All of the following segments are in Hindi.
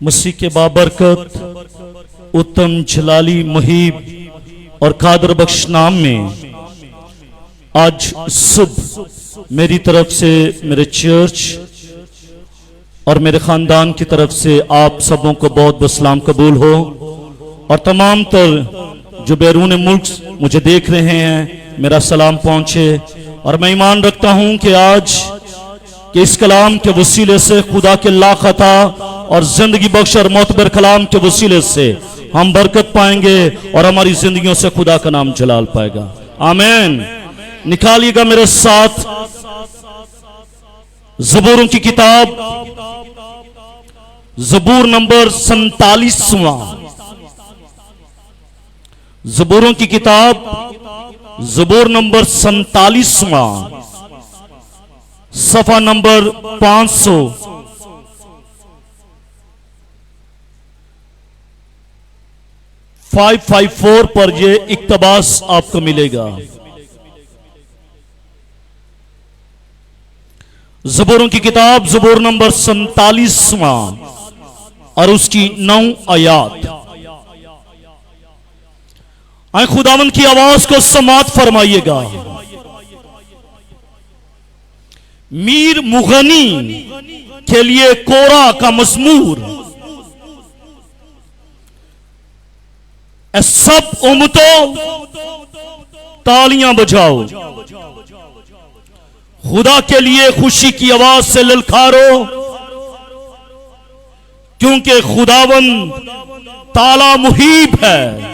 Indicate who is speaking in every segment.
Speaker 1: मसीह के बाबरकत उत्तम जलाली मुहीब और कादर बख्श नाम में आज सुबह मेरी तरफ से, मेरे चर्च और मेरे खानदान की तरफ से आप सबों को बहुत बहुत सलाम कबूल हो। और तमाम तर जो बैरून मुल्क मुझे देख रहे हैं, मेरा सलाम पहुंचे। और मैं ईमान रखता हूं कि आज कि इस कलाम के वसीले से खुदा के लाखता और जिंदगी बख्श और मोतबर कलाम के वसीले से हम बरकत पाएंगे और हमारी जिंदगियों से खुदा का नाम जलाल पाएगा। आमीन। निकालिएगा मेरे साथ ज़बूरों की किताब, ज़बूर नंबर 47वां। ज़बूरों की किताब ज़बूर नंबर 47वां, सफा नंबर 554 पर यह इक्तबास आपको मिलेगा। ज़बूरों की किताब ज़बूर नंबर 47वां और उसकी 9 आयात। आए खुदावन की आवाज को समात फरमाइएगा। मीर मुगनी के लिए कोरा का मज़मूर, सब उम्मतों तालियां बजाओ, खुदा के लिए खुशी की आवाज से ललकारो, क्योंकि खुदावन ताला मुहीब है।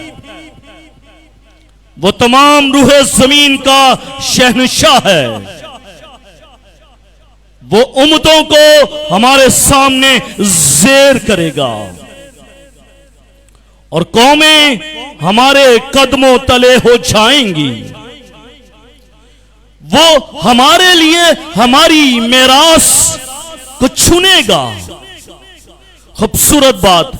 Speaker 1: वो तमाम रूहे जमीन का शहनशाह है। वो उम्मतों को हमारे सामने ज़ेर करेगा और कौमें हमारे कदमों तले हो जाएंगी। वो हमारे लिए हमारी मेरास को चुनेगा। खूबसूरत बात,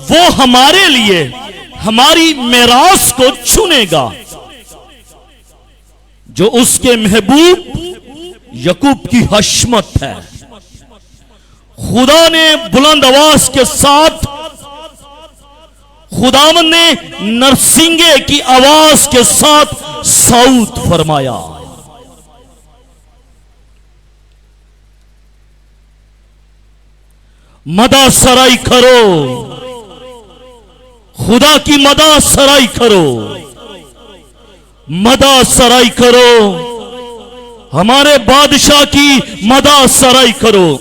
Speaker 1: वो हमारे लिए हमारी मेरास को चुनेगा जो उसके महबूब यकूब की हशमत है। खुदा ने बुलंद आवाज के साथ, खुदावन ने नरसिंगे की आवाज के साथ सऊद फरमाया। मदा सराई करो, खुदा की मदा सराई करो, मदा सराई करो, हमारे बादशाह की मदा सराई करो,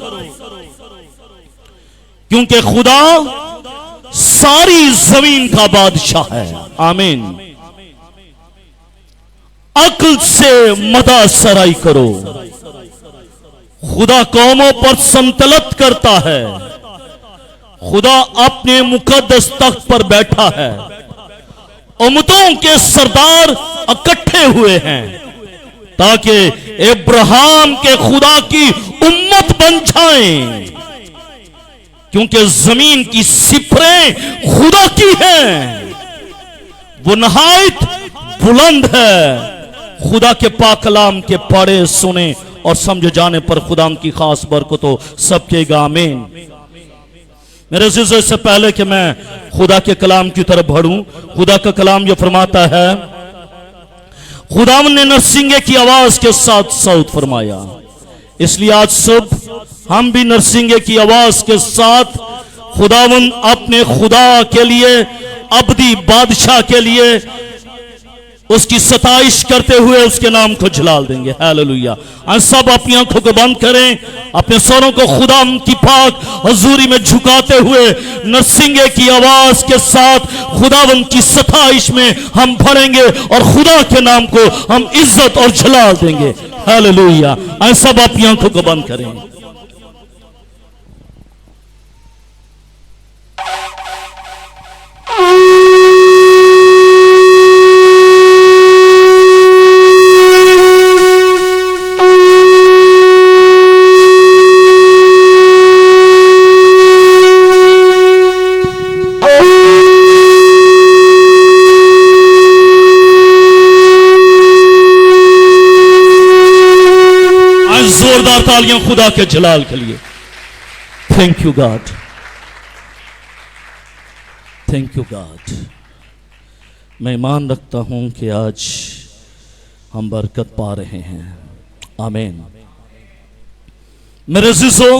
Speaker 1: क्योंकि खुदा सारी जमीन का बादशाह है। आमीन। अक्ल से मदा सराई करो। खुदा कौमों पर संतलत करता है। खुदा अपने मुकद्दस तख्त पर बैठा है। उम्मतों के सरदार इकट्ठे हुए हैं ताकि इब्राहिम के खुदा की उम्मत बन जाएं, क्योंकि जमीन की सिफरें खुदा की हैं। वो नहायत बुलंद है। खुदा के पाक कलाम के पढ़े, सुने और समझे जाने पर खुदा की खास बरकत हो सबके आमीन। मेरे अज़ीज़ों, से पहले कि मैं खुदा के कलाम की तरफ बढ़ूं, खुदा का कलाम यह फरमाता है, खुदावन ने नरसिंगे की आवाज के साथ सऊद फरमाया। इसलिए आज सुबह हम भी नरसिंगे की आवाज के साथ खुदावन अपने खुदा के लिए, अबदी बादशाह के लिए उसकी सताइश करते हुए उसके नाम को जलाल देंगे। हालेलुया। आज सब अपनी आंखों को बंद करें, अपने सरों को खुदा की पाक हजूरी में झुकाते हुए नरसिंगे की आवाज के साथ खुदावन की सताइश में हम भरेंगे और खुदा के नाम को हम इज्जत और जलाल देंगे। हालेलुया। आज सब अपनी आंखों को बंद करें। जोरदार तालियां खुदा के जलाल के लिए। Thank you God. Thank you God. मैं ईमान रखता हूं कि आज हम बरकत पा रहे हैं। आमीन। मेरे अज़ीज़ों,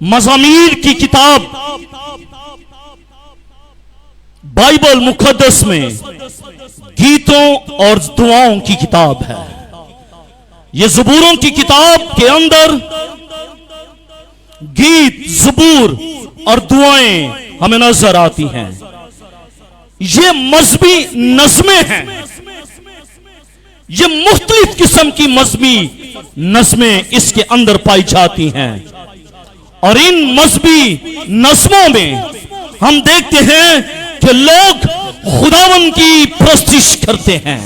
Speaker 1: मज़ामीर की किताब बाइबल मुक़द्दस में गीतों और दुआओं की किताब है। ये ज़बूरों की किताब के अंदर गीत, ज़बूर और दुआएं हमें नजर आती हैं। ये मज़हबी नज़में हैं। ये मुख्तलिफ किस्म की मज़हबी नज़में इसके अंदर पाई जाती हैं। और इन मज़हबी नज़मों में हम देखते हैं कि लोग खुदावन की प्रस्तिश करते हैं।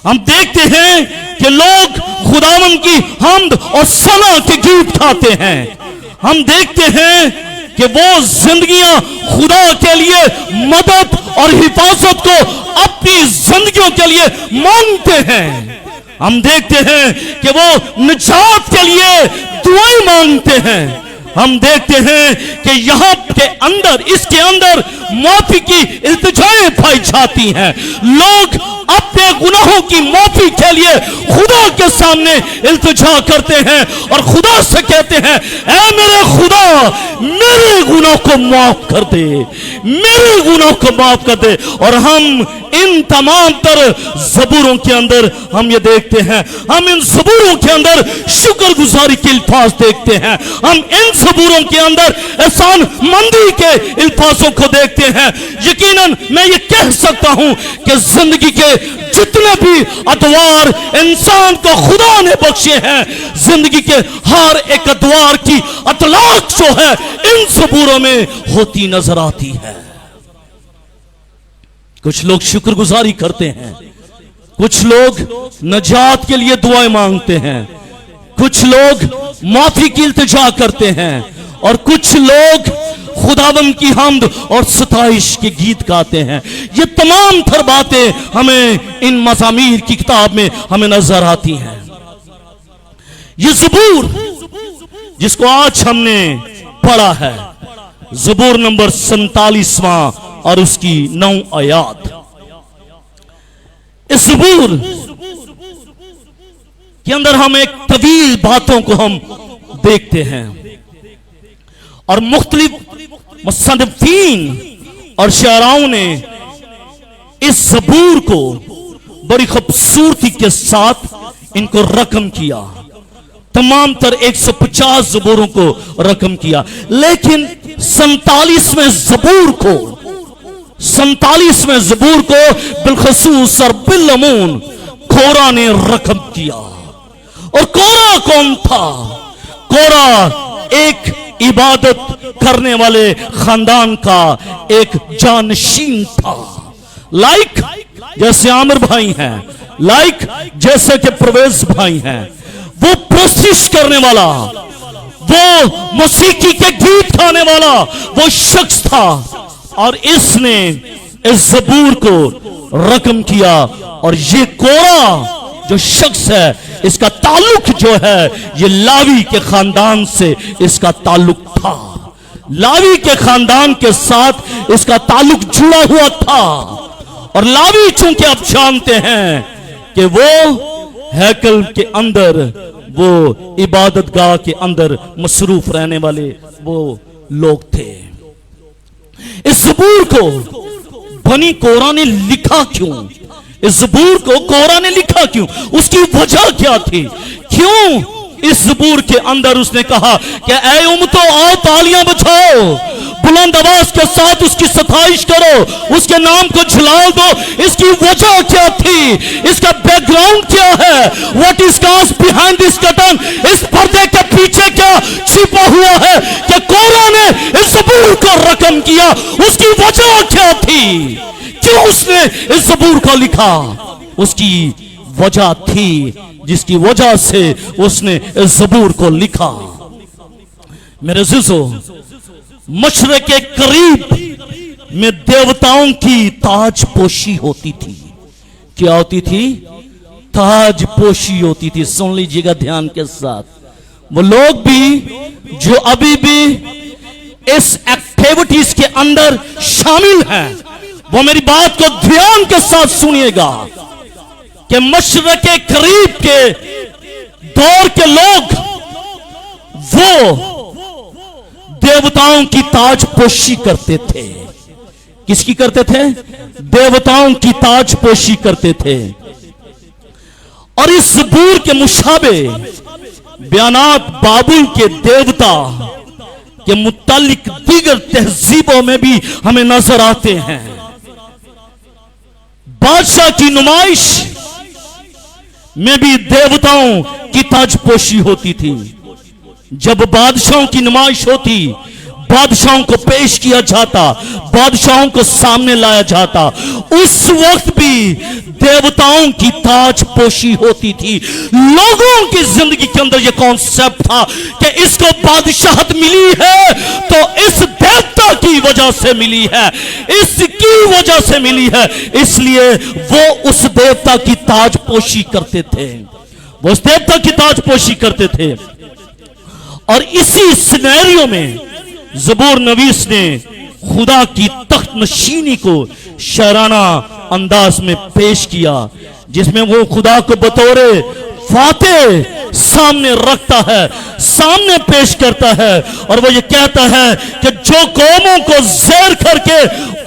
Speaker 1: हम देखते हैं कि लोग खुदावन की हम्द और सना के गीत गाते हैं। हम देखते हैं कि वो जिंदगियां खुदा के लिए मदद और हिफाजत को अपनी जिंदगियों के लिए मांगते हैं। हम देखते हैं कि वो निजात के लिए दुआएं मांगते हैं। हम देखते हैं कि यहाँ के अंदर, इसके अंदर माफी की इल्तिजाएं पाई जाती हैं। लोग अपने गुनाहों की माफी के लिए खुदा के सामने इल्तिजा करते हैं और खुदा से कहते हैं, ऐ मेरे खुदा, मेरे गुनाहों को माफ कर दे, मेरे गुनाहों को माफ कर दे। और हम इन तमाम तर ज़बूरों के अंदर हम ये देखते हैं, हम इन ज़बूरों के अंदर शुक्रगुजारी के अल्फाज देखते हैं। हम इन ज़बूरों के अंदर एहसान मंदी के अल्फाजों को देखते हैं। यकीनन मैं ये कह सकता हूं कि जिंदगी के जितने भी अदवार इंसान को खुदा ने बख्शे हैं, जिंदगी के हर एक अदवार की अतलाक जो है इन ज़बूरों में होती नजर आती है। कुछ लोग शुक्रगुजारी करते हैं, कुछ लोग नजात के लिए दुआएं मांगते हैं, कुछ लोग माफी की इल्तिजा करते हैं और कुछ लोग खुदावंद की हम्द और सताइश के गीत गाते हैं। ये तमाम तर बातें हमें इन मज़ामीर की किताब में हमें नजर आती हैं। ये ज़बूर जिसको आज हमने पढ़ा है, ज़बूर नंबर 47वां और उसकी 9 आयात। इस ज़बूर के अंदर हम एक तवील बातों को हम देखते हैं और मुख्तलिफ मुसन्निफ़ीन और शायराओं ने इस ज़बूर को बड़ी खूबसूरती के साथ इनको रकम किया। तमाम तर 150 ज़बूरों को रकम किया, लेकिन 47वें ज़बूर को बिलखसूस और बिलमून कोरा ने रकम किया। और कोरा कौन था? कोरा एक इबादत करने वाले खानदान का एक जानशीन था। लाइक जैसे आमिर भाई हैं, लाइक जैसे कि परवेज भाई हैं, वो प्रस्तिश करने वाला, वो मौसीकी के गीत गाने वाला वो शख्स था। और इसने इस ज़बूर को रकम किया। और ये कोरा जो शख्स है, इसका ताल्लुक जो है ये लावी के खानदान से इसका ताल्लुक था। लावी के खानदान के साथ इसका ताल्लुक जुड़ा हुआ था। और लावी चूंकि आप जानते हैं कि वो हैकल के अंदर, वो इबादत गाह के अंदर मसरूफ रहने वाले वो लोग थे। इस ज़बूर को बनी कोरा ने लिखा क्यों? इस ज़बूर को कोरा ने लिखा क्यों? उसकी वजह क्या थी? क्यों इस ज़बूर के अंदर उसने कहा कि ऐ उम्मतो आओ तालियां बजाओ, बुलंद आवाज के साथ उसकी सताइश करो, उसके नाम को झुलाओ दो। इसकी वजह क्या थी? इसका बैकग्राउंड क्या है? What is cast behind this curtain? इस पर्दे के पीछे क्या छिपा हुआ है कि कोरा ने इस ज़बूर को रकम किया? उसकी वजह क्या थी? क्यों उसने इस ज़बूर को लिखा? उसकी वजह थी जिसकी वजह से उसने इस ज़बूर को लिखा। मेरे अज़ीज़ों, मशरिक़ के करीब में देवताओं की ताजपोशी होती थी। क्या होती थी? ताजपोशी होती थी। सुन लीजिएगा ध्यान के साथ। वो लोग भी जो अभी भी इस एक्टिविटीज के अंदर शामिल हैं, वो मेरी बात को ध्यान के साथ सुनिएगा कि मशरक़े करीब के दौर के लोग वो देवताओं की ताजपोशी करते थे। किसकी करते थे? देवताओं की ताजपोशी करते थे। और इस ज़बूर के मुशाबे बयानात बाबुल के देवता के मुतालिक दीगर तहजीबों में भी हमें नजर आते हैं। बादशाह की नुमाइश में भी देवताओं की ताजपोशी होती थी। जब बादशाहों की नुमाइश होती, बादशाहों को पेश किया जाता, बादशाहों को सामने लाया जाता, उस वक्त भी देवताओं की ताजपोशी होती थी। लोगों की जिंदगी के अंदर यह कॉन्सेप्ट था कि इसको बादशाहत मिली है तो इस देवता की वजह से मिली है, इसकी वजह से मिली है, इसलिए वो उस देवता की ताजपोशी करते थे, वो उस देवता की ताजपोशी करते थे। और इसी सिनेरियो में ज़बूर नवीस ने खुदा की तख्त नशीनी को शायराना अंदाज में पेश किया, जिसमें वो खुदा को बतौरे फाते सामने रखता है, सामने पेश करता है। और वो ये कहता है कि जो कौमों को ज़ेर करके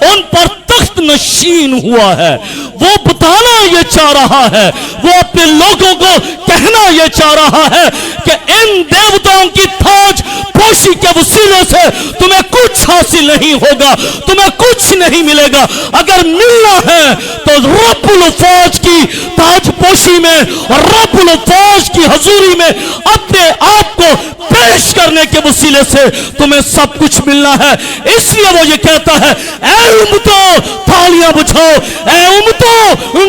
Speaker 1: उन पर तख्त नशीन हुआ है, वो बताना ये चाह रहा है, वो अपने लोगों को कहना ये चाह रहा है कि इन देवताओं की ताज पोशी के वसीले से तुम्हें कुछ हासिल नहीं होगा, तुम्हें कुछ नहीं मिलेगा। अगर मिलना है तो रब्बुल फौज की ताजपोशी में, रब्बुल फौज की हजूरी में अपने आप को पेश करने के वसीले से तुम्हें सब कुछ मिलना है। इसलिए वो ये कहता है, ऐ उम्मतो तालियां बजाओ, ऐ उम्मतो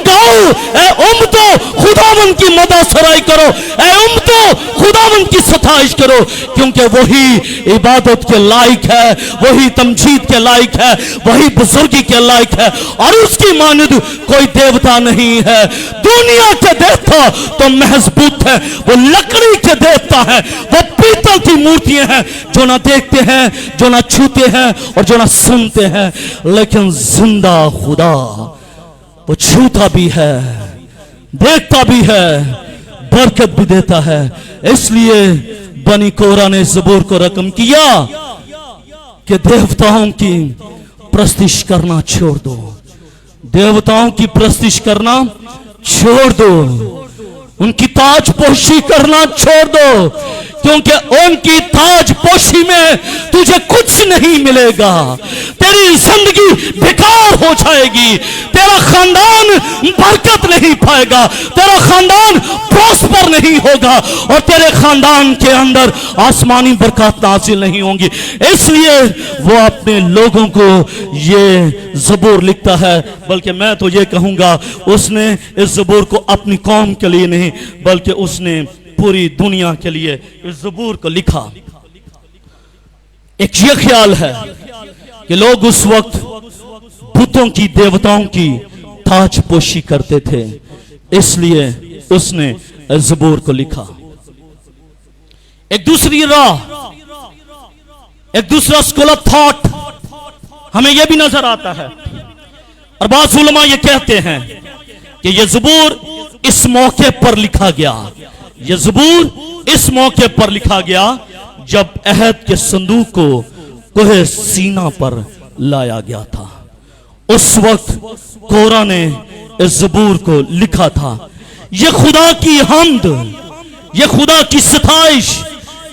Speaker 1: गाओ, ऐ उम्मतो खुदावंद की मदद सराई करो, ऐ उम्मतो खुदावंद की सताइश करो, क्योंकि वही इबादत के लायक है, वही तमजीद के लायक है, वही बुजुर्गी के लायक है, और उसकी मानद कोई देवता नहीं है। दुनिया के देवता तो महज बुत है, वो लकड़ी के देवता है, वो पीतल की मूर्तियां हैं जो ना देखते हैं, जो ना छूते हैं और जो ना सुनते हैं। लेकिन जिंदा खुदा वो छूता भी है, देखता भी है, बरकत भी देता है। इसलिए बनी कोरा ने ज़बूर को रकम किया कि देवताओं की प्रस्तिश करना छोड़ दो, देवताओं की प्रस्तिश करना छोड़ दो, उनकी ताजपोशी करना छोड़ दो, क्योंकि उनकी ताजपोशी में तुझे कुछ नहीं मिलेगा। तेरी जिंदगी बेकार हो जाएगी, तेरा खानदान बरकत नहीं पाएगा, तेरा खानदान प्रॉस्पर नहीं होगा, और तेरे खानदान के अंदर आसमानी बरकत हासिल नहीं होंगी। इसलिए वो अपने लोगों को ये ज़बूर लिखता है, बल्कि मैं तो ये कहूंगा उसने इस ज़बूर को अपनी कौम के लिए नहीं बल्कि उसने पूरी दुनिया के लिए इस ज़बूर को लिखा। एक ये ख्याल है कि लोग उस वक्त बुतों की, देवताओं की ताजपोशी करते थे, इसलिए उसने इस ज़बूर को लिखा। एक दूसरी राह, एक दूसरा स्कूल ऑफ थॉट हमें यह भी नजर आता है, और बाज़ उलमा ये कहते हैं कि यह ज़बूर इस मौके पर लिखा गया, यह ज़बूर इस मौके पर लिखा गया जब अहद के संदूक को कोहे सीना पर लाया गया था। उस वक्त कोरा ने इस ज़बूर को लिखा था। यह खुदा की हम्द, यह खुदा की सताइश,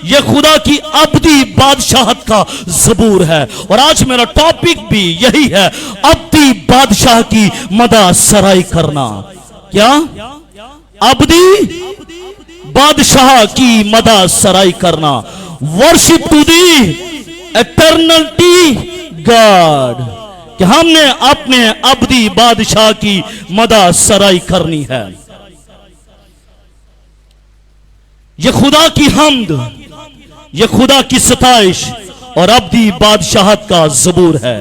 Speaker 1: यह खुदा की अब्दी बादशाहत का ज़बूर है। और आज मेरा टॉपिक भी यही है, अब्दी बादशाह की मदा सराई करना। क्या? अब्दी बादशाह की मदा सराई करना। वर्शिप टू दी एटर्नलिटी गॉड, कि हमने अपने अब्दी बादशाह की मदा सराई करनी है। यह खुदा की हम्द, यह खुदा की सताइश और अब्दी बादशाहत का ज़बूर है।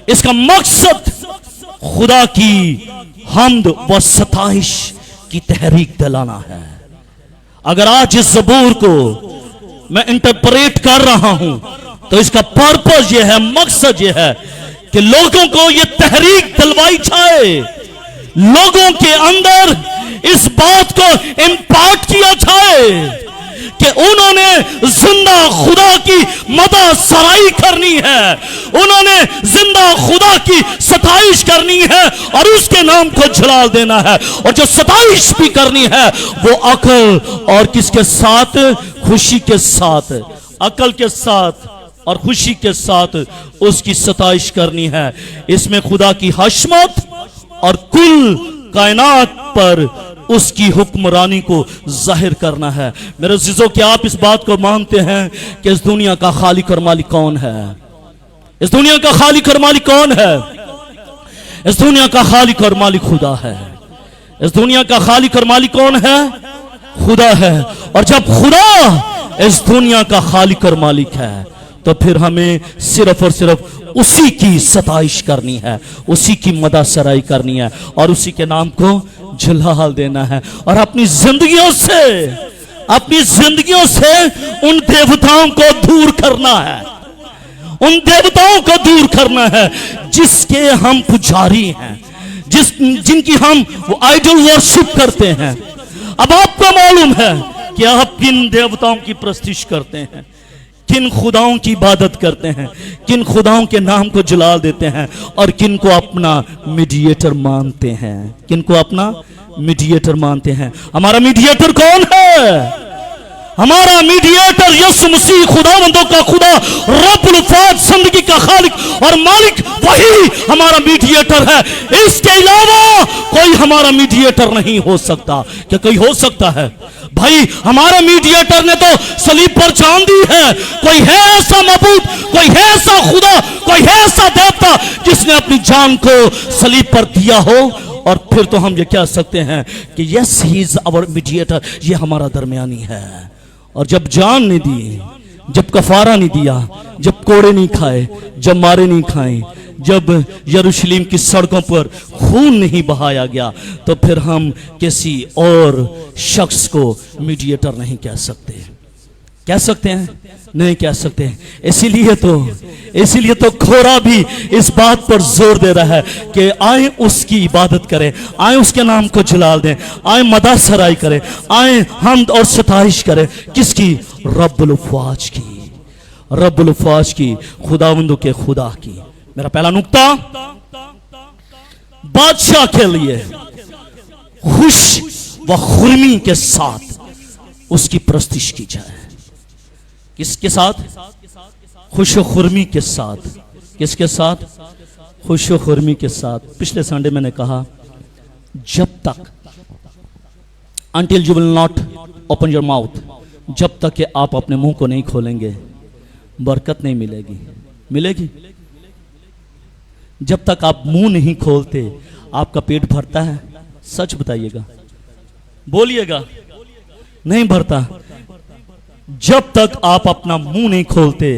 Speaker 1: इसका मकसद खुदा की हम्द व सताइश की तहरीक दिलाना है। अगर आज इस ज़बूर को मैं इंटरप्रेट कर रहा हूं तो इसका पर्पस ये है, मकसद ये है कि लोगों को ये तहरीक दिलवाई जाए, लोगों के अंदर इस बात को इम्पार्ट किया जाए कि उन्होंने जिंदा खुदा की मदद सराई करनी है, उन्होंने जिंदा खुदा की सताइश करनी है और उसके नाम को जलाल देना है। और जो सताइश भी करनी है वो अकल और किसके साथ? खुशी के साथ, अकल के साथ और खुशी के साथ उसकी सताइश करनी है। इसमें खुदा की हशमत और कुल कायनात पर उसकी हुक्मरानी को जाहिर करना है। मेरे अजीजों, क्या आप इस बात को मानते हैं कि इस दुनिया का खालिक और मालिक कौन है? इस दुनिया का खालिक और मालिक कौन है? इस दुनिया का खालिक और मालिक खुदा है। इस दुनिया का खालिक और मालिक कौन है? खुदा है। और जब खुदा इस दुनिया का खालिक और मालिक है तो फिर हमें सिर्फ और सिर्फ उसी की सताइश करनी है, उसी की मदद सराई करनी है और उसी के नाम को जलाल देना है। और अपनी जिंदगियों से उन देवताओं को दूर करना है, उन देवताओं को दूर करना है जिसके हम पुजारी हैं, जिनकी हम आइडल वर्शिप करते हैं। अब आपको मालूम है कि आप किन देवताओं की प्रस्तिश करते हैं, किन खुदाओं की इबादत करते हैं, किन खुदाओं के नाम को जलाल देते हैं और किन को अपना मीडिएटर मानते हैं, किन को अपना मीडिएटर मानते हैं। हमारा मीडिएटर कौन है? हमारा मीडिएटर यीशु मसीह, खुदावंदों का खुदा, रब्बुल फात, जिंदगी का खालिक और मालिक, वही हमारा मीडिएटर है। इसके अलावा कोई हमारा मीडिएटर नहीं हो सकता। क्या कोई हो सकता है? भाई, हमारे मीडिएटर ने तो सलीब पर जान दी है। कोई है ऐसा मबूद, कोई है ऐसा खुदा, कोई है ऐसा देवता जिसने अपनी जान को सलीब पर दिया हो? और फिर तो हम ये कह सकते हैं कि yes, he is our mediator, ये हमारा दरमियानी है। और जब जान नहीं दी, जब कफारा नहीं दिया, जब कोड़े नहीं खाए, जब मारे नहीं खाए, जब यरूशलेम की सड़कों पर खून नहीं बहाया गया, तो फिर हम किसी और शख्स को मीडिएटर नहीं कह सकते। कह सकते हैं? नहीं कह सकते। इसीलिए तो खोरा भी इस बात पर जोर दे रहा है कि आए उसकी इबादत करें, आए उसके नाम को जलाल दें, आए मदद सराई करें, आए हमद और सताइश करें। किसकी? रब्बुल फ़ाज की, रब्बुल फ़ाज की, खुदावंदों के खुदा की। मेरा पहला नुक्ता, बादशाह के लिए खुश व खुर्मी के साथ उसकी प्रस्तिश की जाए। किसके साथ? खुश व खुर्मी के साथ। किसके साथ? खुश व खुर्मी के साथ। पिछले संडे मैंने कहा, जब तक until you will not open your mouth, जब तक कि आप अपने मुंह को नहीं खोलेंगे बरकत नहीं मिलेगी। मिलेगी? जब तक आप मुंह नहीं खोलते आपका पेट भरता है? सच बताइएगा, बोलिएगा। नहीं भरता। जब तक आप अपना मुंह नहीं खोलते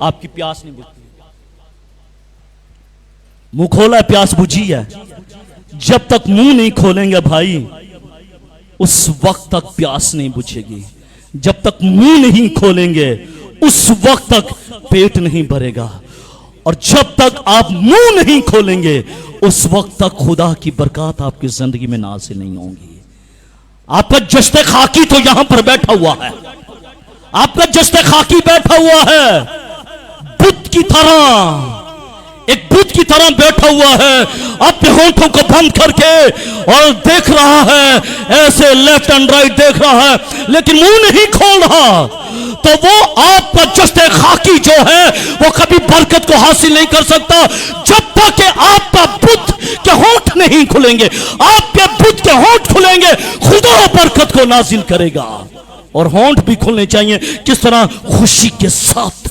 Speaker 1: आपकी प्यास नहीं बुझती। मुंह खोला है, प्यास बुझी है। जब तक मुंह नहीं खोलेंगे भाई, उस वक्त तक प्यास नहीं बुझेगी। जब तक मुंह नहीं खोलेंगे उस वक्त तक पेट नहीं भरेगा। और जब तक आप मुंह नहीं खोलेंगे उस वक्त तक खुदा की बरकत आपकी जिंदगी में नाज़िल नहीं होंगी। आपका जश्न खाकी तो यहां पर बैठा हुआ है, आपका जश्न खाकी बैठा हुआ है, बुत की तरह, एक बुत की तरह बैठा हुआ है, अपने होंठों को बंद करके और देख रहा है, ऐसे लेफ्ट एंड राइट देख रहा है, लेकिन मुंह नहीं खोल रहा। तो वो आपका जश्न खाकी जो है वो कभी बरकत को हासिल नहीं कर सकता जब तक कि आपका बुत के होंठ नहीं खुलेंगे। आपके बुत के होंठ खुलेंगे, खुदा बरकत को नाजिल करेगा। और होंठ भी खुलने चाहिए। किस तरह? खुशी के साथ।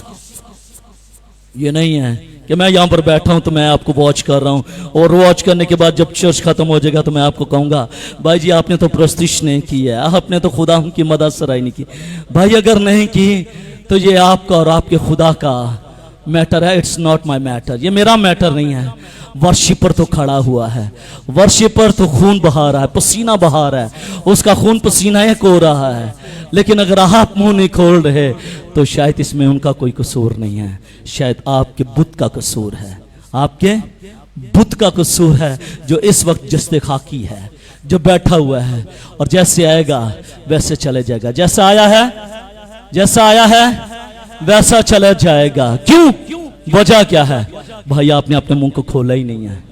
Speaker 1: ये नहीं है कि मैं यहां पर बैठा हूं तो मैं आपको वॉच कर रहा हूं और वॉच करने के बाद जब चर्च खत्म हो जाएगा तो मैं आपको कहूंगा, भाई जी आपने तो प्रस्तिश नहीं की है, आपने तो खुदा की मदद सराई नहीं की। भाई अगर नहीं की तो ये आपका और आपके खुदा का मैटर है, इट्स नॉट माई मैटर, ये मेरा मैटर नहीं है। वर्शिपर तो खड़ा हुआ है, वर्शिपर तो खून बहा रहा है, पसीना बहा रहा है, उसका खून पसीना एक हो रहा है। लेकिन अगर आप मुंह नहीं खोल रहे तो शायद इसमें उनका कोई कसूर नहीं है, शायद आपके बुत का कसूर है, आपके बुत का कसूर है जो इस वक्त जस्ते खाकी है, जो बैठा हुआ है और जैसे आएगा वैसे चले जाएगा, जैसा आया है वैसा चला जाएगा। क्यों? वजह क्या है? भाई आपने अपने मुंह को खोला ही नहीं है,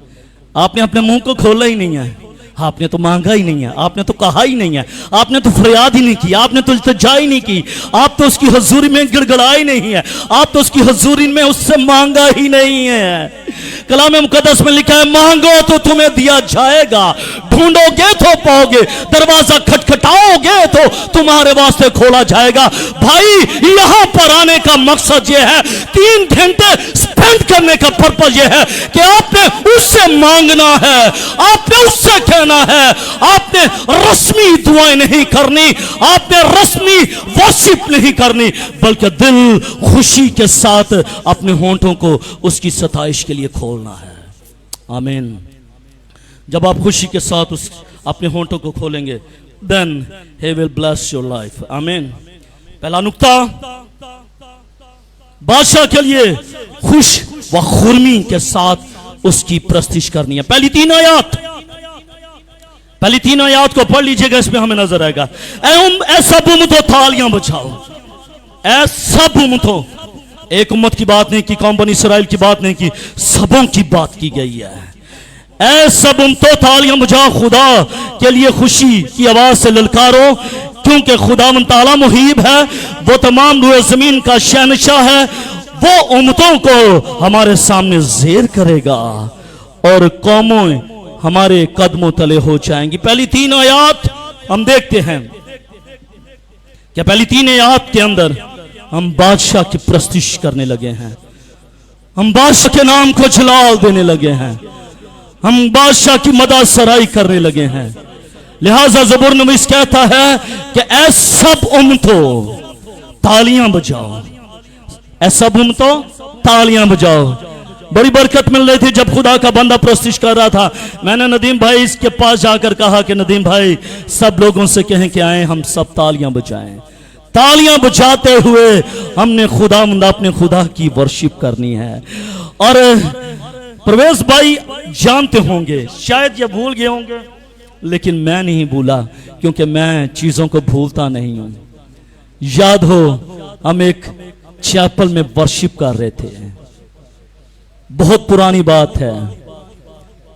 Speaker 1: आपने अपने मुंह को खोला ही नहीं है, आपने तो मांगा ही नहीं है, आपने तो कहा ही नहीं है, आपने तो फरियाद ही नहीं की, आपने तो इल्तिजा ही नहीं की, आप तो उसकी हजूरी में गिड़गिड़ाई नहीं है, आप तो उसकी हजूरी में उससे मांगा ही नहीं है। कलाम मुकद्दस में लिखा है मांगो तो तुम्हें दिया जाएगा, ढूंढोगे तो पाओगे, दरवाजा खटखटाओगे तो तुम्हारे वास्ते खोला जाएगा। भाई यहां पर आने का मकसद यह है, 3 घंटे स्पेंड करने का पर्पज यह है कि आपने उससे मांगना है, आपने उससे कहना है, आपने रस्मी दुआएं नहीं करनी, आपने रस्मी वर्शिप नहीं करनी, बल्कि दिल खुशी के साथ अपने होंठों को उसकी सताइश के लिए खोलना है। आमीन। जब आप खुशी के साथ उस अपने होंठों को खोलेंगे, then he will bless your life। आमीन। पहला नुक्ता, बादशाह के लिए खुश व खुर्मी के साथ उसकी प्रस्तिश करनी है। पहली 3 आयत को पढ़ लीजिएगा, इसमें हमें नजर आएगा। ऐ सब उम्मतों तालियां बजाओ, ऐ सब उम्मतों, एक उम्मत की बात नहीं की, कौम बनी इसराइल की बात नहीं की, सबों की बात की गई है। ऐ सब उम्मतों तालियां बजाओ, खुदा के लिए खुशी की आवाज से ललकारो, क्योंकि खुदावंद ताला मुहीब है, वो तमाम रूए जमीन का शहनशाह है, वो उम्मतों को हमारे सामने ज़ेर करेगा और कौमों हमारे कदमों तले हो जाएंगी। पहली 3 आयत हम देखते हैं कि पहली 3 आयत के अंदर हम बादशाह की प्रस्तिश करने लगे हैं, हम बादशाह के नाम को जलाल देने लगे हैं, हम बादशाह की मदद सराई करने लगे हैं। लिहाजा ज़बूर नवीस कहता है कि ऐ सब उम्मतों तालियां बजाओ, ऐ सब उम्मतों तालियां बजाओ। बड़ी बरकत मिल रही थी जब खुदा का बंदा प्रस्तिश कर रहा था। मैंने नदीम भाई इसके पास जाकर कहा कि नदीम भाई सब लोगों से कहें कि आए हम सब तालियां बजाएं। तालियां बजाते हुए हमने अपने खुदा की वर्शिप करनी है। और प्रवेश भाई जानते होंगे, शायद ये भूल गए होंगे, लेकिन मैं नहीं भूला, क्योंकि मैं चीजों को भूलता नहीं हूं। याद हो हम एक चैपल में वर्शिप कर रहे थे, बहुत पुरानी बात है,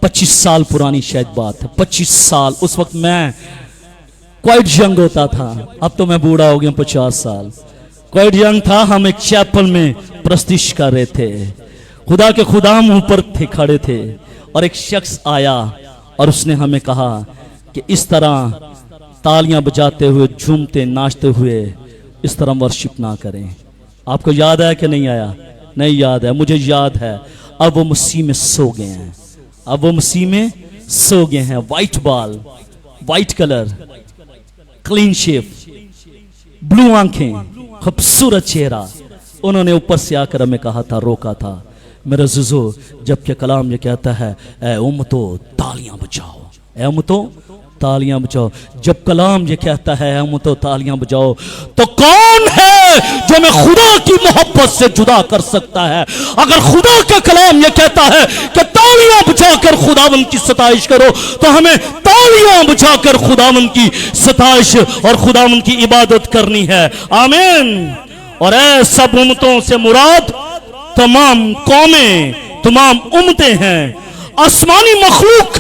Speaker 1: 25 साल पुरानी शायद बात है, 25 साल। उस वक्त मैं क्वाइट यंग होता था, अब तो मैं बूढ़ा हो गया, 50 साल। क्वाइट यंग था, हम एक चैपल में प्रस्तिश कर रहे थे, खुदा के खुदाम ऊपर थे, खड़े थे, और एक शख्स आया और उसने हमें कहा कि इस तरह तालियां बजाते हुए, झूमते नाचते हुए इस तरह वर्शिप ना करें। आपको याद है कि नहीं आया? नहीं याद है, मुझे याद है। अब वो मसीह में सो गए हैं, अब वो मसीह में सो गए हैं। वाइट बाल, white colour, clean shave, blue आंखें, खूबसूरत चेहरा। उन्होंने ऊपर से आकर हमें कहा था, रोका था, मेरे जुजो, जबकि कलाम ये कहता है ऐ उम्मतों तालियां बजाओ, ऐ उम्मतों तालियां बजाओ। जब कलाम ये कहता है ऐ उम्मतों तालियां बजाओ, तो कौन है जो मैं खुदा की मोहब्बत से जुदा कर सकता है? अगर खुदा का कलाम ये कहता है कि तालियां बजाकर खुदावंद की सताइश करो, तो हमें तालियां बजाकर खुदावंद की सताइश और खुदावंद की इबादत करनी है। आमीन। और ऐ सब उम्मतों से मुराद तमाम कौमें, तमाम उम्मतें हैं। आसमानी मखलूक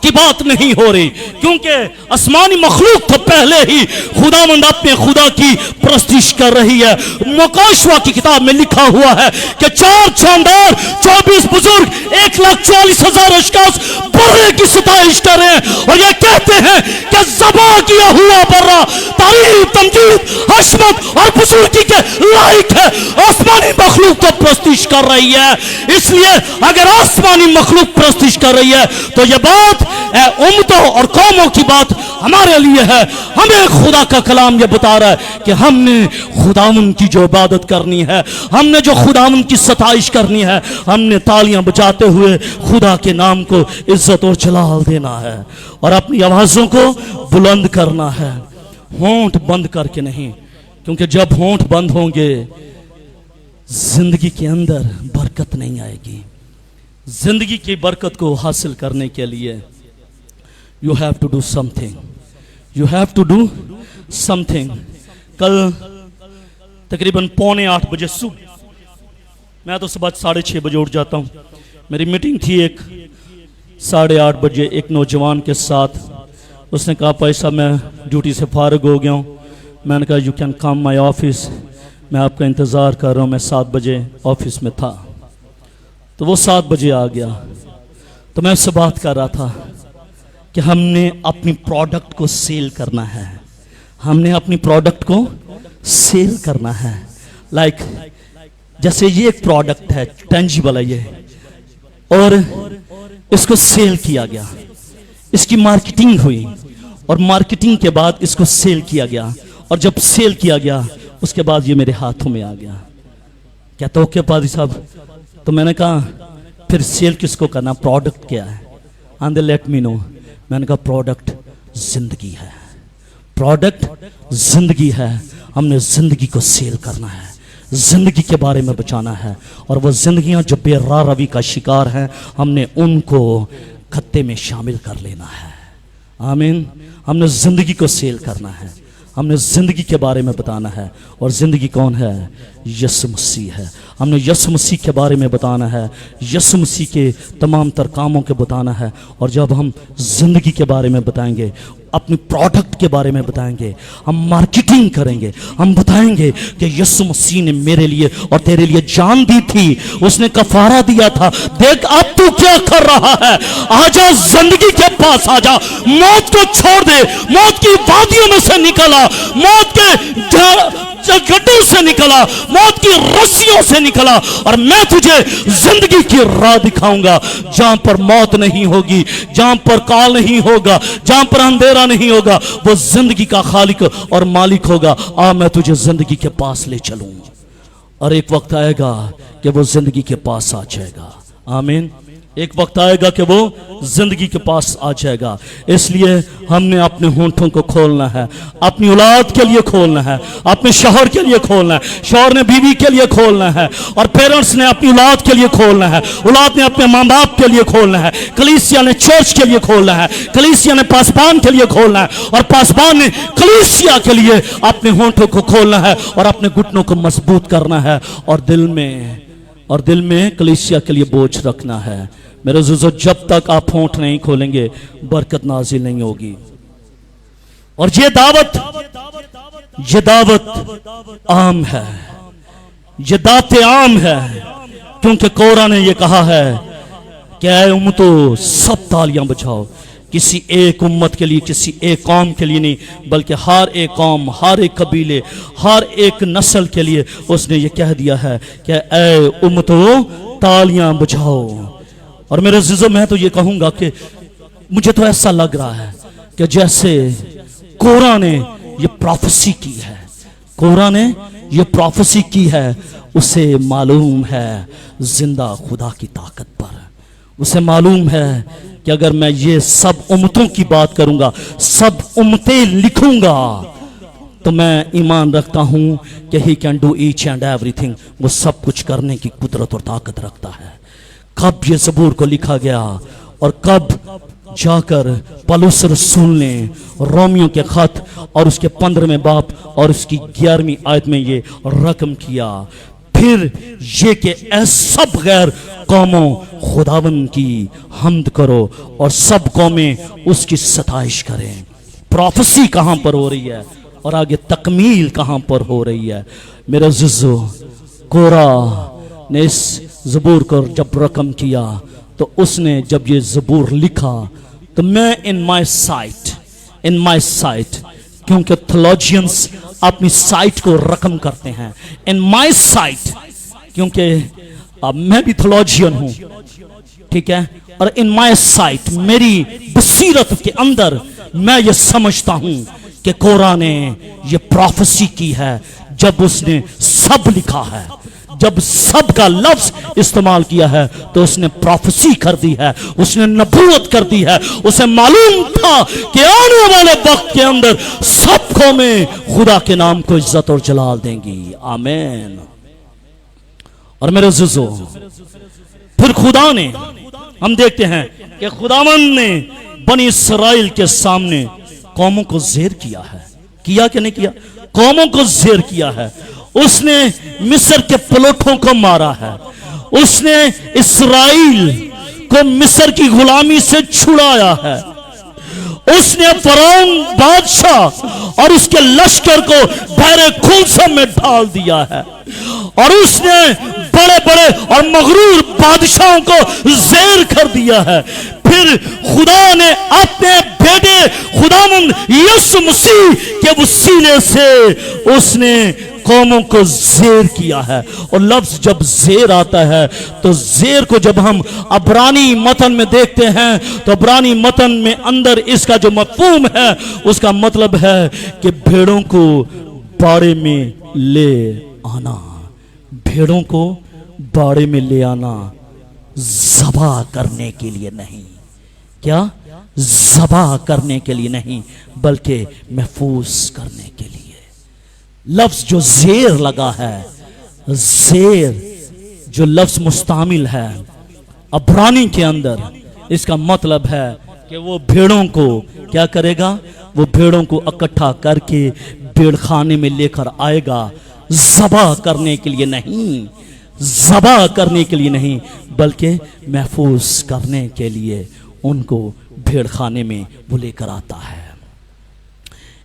Speaker 1: की बात नहीं हो रही, क्योंकि आसमानी मखलूक तो पहले ही खुदावंद अपने खुदा की प्रस्तिश कर रही है। मुकाशवा की किताब में लिखा हुआ है कि 4 जानदार, 24 बुजुर्ग, 1,40,000 अशखास बर्रे की सताइश कर रहे हैं और ये कहते हैं कि ज़बा किया हुआ बर्रा तारीफ, तमजीद, हशमत और बुजुर्गी के लायक है। आसमानी मखलूक तो प्रस्तिश कर रही है, इसलिए अगर आसमानी मखलूक प्रस्तिश कर रही है तो यह बात ए उम्मतों और कौमों की बात हमारे लिए है। हमें खुदा का कलाम ये बता रहा है कि हमने खुदावन की जो इबादत करनी है, हमने जो खुदावन की सताइश करनी है, हमने तालियां बजाते हुए खुदा के नाम को इज्जत और जलाल देना है और अपनी आवाजों को बुलंद करना है, होंठ बंद करके नहीं। क्योंकि जब होंठ बंद होंगे जिंदगी के अंदर बरकत नहीं आएगी। जिंदगी की बरकत को हासिल करने के लिए you have to do something, you have to do something. कल तकरीबन 7:45 बजे सुबह, मैं तो सुबह 6:30 बजे उठ जाता हूँ। मेरी मीटिंग थी एक 8:30 बजे एक नौजवान के साथ। उसने कहा भाई साहब मैं ड्यूटी से फारिग हो गया हूँ। मैंने कहा you can come my office, मैं आपका इंतज़ार कर रहा हूँ। मैं 7 बजे ऑफिस में था, तो वो 7 बजे आ गया। तो मैं उससे बात कर रहा था कि हमने अपनी प्रोडक्ट को सेल करना है, हमने अपनी प्रोडक्ट को सेल करना है। लाइक जैसे ये एक प्रोडक्ट है टेंजिबल है ये, और इसको सेल किया गया, इसकी मार्केटिंग हुई और मार्केटिंग के बाद इसको सेल किया गया, और जब सेल किया गया उसके बाद ये मेरे हाथों में आ गया। कहता ओके पादी साहब। तो मैंने कहा फिर सेल किसको करना, प्रोडक्ट क्या है? आंदे लेट मी नो। मैंने कहा प्रोडक्ट जिंदगी है, प्रोडक्ट जिंदगी है। हमने जिंदगी को सेल करना है, जिंदगी के बारे में बचाना है, और वो जिंदगियां जो बेराह रवी का शिकार हैं हमने उनको खत्ते में शामिल कर लेना है। आमीन। हमने जिंदगी को सेल करना है, हमने जिंदगी के बारे में बताना है। और जिंदगी कौन है? यीशु मसीह है। हमने यीशु मसीह के बारे में बताना है, यीशु मसीह के तमाम तर कामों के बताना है। और जब हम जिंदगी के बारे में बताएंगे, अपनी प्रोडक्ट के बारे में बताएंगे, हम मार्केटिंग करेंगे, हम बताएंगे कि यीशु मसीह ने मेरे लिए और तेरे लिए जान दी थी, उसने कफारा दिया था। देख अब तू क्या कर रहा है, आजा जिंदगी के पास आजा, मौत को छोड़ दे, मौत की वादियों में से निकला, मौत के गड्ढों से निकला, मौत की रस्सियों से निकला, और मैं तुझे जिंदगी की राह दिखाऊंगा जहां पर मौत नहीं होगी, जहां पर काल नहीं होगा, जहां पर अंधेरा नहीं होगा। वो जिंदगी का खालिक और मालिक होगा। आ मैं तुझे जिंदगी के पास ले चलूं, और एक वक्त आएगा कि वो जिंदगी के पास आ जाएगा। आमीन। एक वक्त आएगा कि वो जिंदगी के पास आ जाएगा। इसलिए हमने अपने होंठों को खोलना है, अपनी औलाद के लिए खोलना है, अपने शौहर के लिए खोलना है, शौहर ने बीवी के लिए खोलना है, और पेरेंट्स ने अपनी औलाद के लिए खोलना है, औलाद ने अपने माँ बाप के लिए खोलना है, कलीसिया ने चर्च के लिए खोलना है, कलीसिया ने पासबान के लिए खोलना है, और पासबान ने कलीसिया के लिए अपने होंठों को खोलना है और अपने घुटनों को मजबूत करना है, और दिल में कलीसिया के लिए बोझ रखना है। मेरे अज़ीज़ों, जब तक आप होंठ नहीं खोलेंगे बरकत नाज़िल नहीं होगी। और ये दावत आम है, ये दावत आम है, क्योंकि कोरा ने ये कहा है कि ऐ उम्मतों सब तालियां बजाओ। किसी एक उम्मत के लिए, किसी एक कौम के लिए नहीं, बल्कि हर एक कौम, हर एक कबीले, हर एक नस्ल के लिए उसने ये कह दिया है कि ऐ उम्मतों तालियां बजाओ। और मेरे अज़ीज़ों, मैं तो ये कहूँगा कि मुझे तो ऐसा लग रहा है कि जैसे कोरा ने ये प्रोफेसी की है, कोरा ने ये प्रोफेसी की है, उसे मालूम है जिंदा खुदा की ताकत पर, उसे मालूम है कि अगर मैं ये सब उम्मतों की बात करूँगा, सब उम्मतें लिखूँगा, तो मैं ईमान रखता हूँ कि he can do each and everything. वो सब कुछ करने की कुदरत और ताकत रखता है। कब ये ज़बूर को लिखा गया और कब जाकर पौलुस रसूल ने रोमियो के खत और उसके 15वें बाब और उसकी 11वीं आयत में ये रकम किया। फिर ये कि ऐ सब गैर कौमों खुदावन की हम्द करो और सब कौमें उसकी सताइश करें। प्रोफेसी कहाँ पर हो रही है और आगे तकमील कहाँ पर हो रही है। मेरे अज़ीज़ों, कोरा ने इस ज़बूर को जब रकम किया तो उसने जब ये ज़बूर लिखा तो मैं इन माई साइट, क्योंकि थोलॉजियंस अपनी साइट को रकम करते हैं, इन माई साइट, क्योंकि अब मैं भी थियोलॉजियन हूं, ठीक है, और इन माय साइट, मेरी बसीरत के अंदर मैं ये समझता हूं कि कोरा ने ये प्रोफेसी की है जब उसने सब लिखा है, जब सब का लफ्ज इस्तेमाल किया है तो उसने प्रोफेसी कर दी है, उसने नबूवत कर दी है। उसे मालूम था कि आने वाले वक्त के अंदर सब कौमें खुदा के नाम को इज्जत और जलाल देंगी। आमीन। और मेरे अज़ीज़ों, फिर खुदा ने, हम देखते हैं कि खुदावंद ने बनी इस्राइल के सामने कौमों को ज़ेर किया है। किया कि नहीं किया? कौमों को ज़ेर किया है। उसने मिस्र के पलोठों को मारा है, उसने इस्राइल को मिस्र की गुलामी से छुड़ाया है, उसने फरौन बादशाह और उसके लश्कर को बहरे खुलसा में डाल दिया है, और उसने बड़े बड़े और मगरूर बादशाहों को ज़ेर कर दिया है। फिर खुदा ने अपने बेटे खुदावंद यीशु मसीह के वसीले से उसने कौमों को ज़ेर किया है। और लफ्ज जब ज़ेर आता है तो ज़ेर को जब हम अब्रानी मतन में देखते हैं तो अब्रानी मतन में अंदर इसका जो मफ़हूम है उसका मतलब है कि भेड़ों को बाड़े में ले आना, भेड़ों को बाड़े में ले आना, ज़बा करने के लिए नहीं। क्या? ज़बा करने के लिए नहीं, बल्कि महफूज करने के लिए। लफ्ज जो ज़ेर लगा है, ज़ेर जो लफ्ज मुस्तामिल है अब्रानी के अंदर, इसका मतलब है कि वो भेड़ों को क्या करेगा? वो भेड़ों को इकट्ठा करके भेड़खाने में लेकर आएगा, ज़बा करने के लिए नहीं, ज़बा करने के लिए नहीं, बल्कि महफूज करने के लिए उनको भेड़खाने में वो लेकर आता है।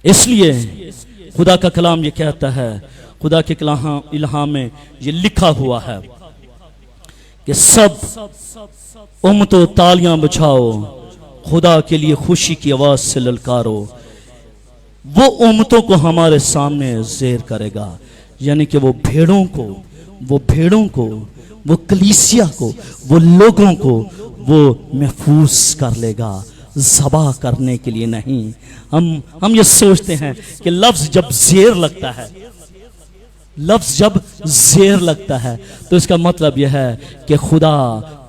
Speaker 1: इसलिए खुदा का कलाम ये कहता है, खुदा के इल्हाम में ये लिखा हुआ है कि सब उम्मतों तालियां बजाओ, खुदा के लिए खुशी की आवाज से ललकारो। वो उम्मतों को हमारे सामने ज़ेर करेगा, यानी कि वो भेड़ों को, वो कलीसिया को, वो लोगों को वो महफूज कर लेगा, ज़बा करने के लिए नहीं। हम ये सोचते हैं कि लफ्ज जब ज़ेर लगता है, लफ्ज जब ज़ेर लगता है तो इसका मतलब यह है कि खुदा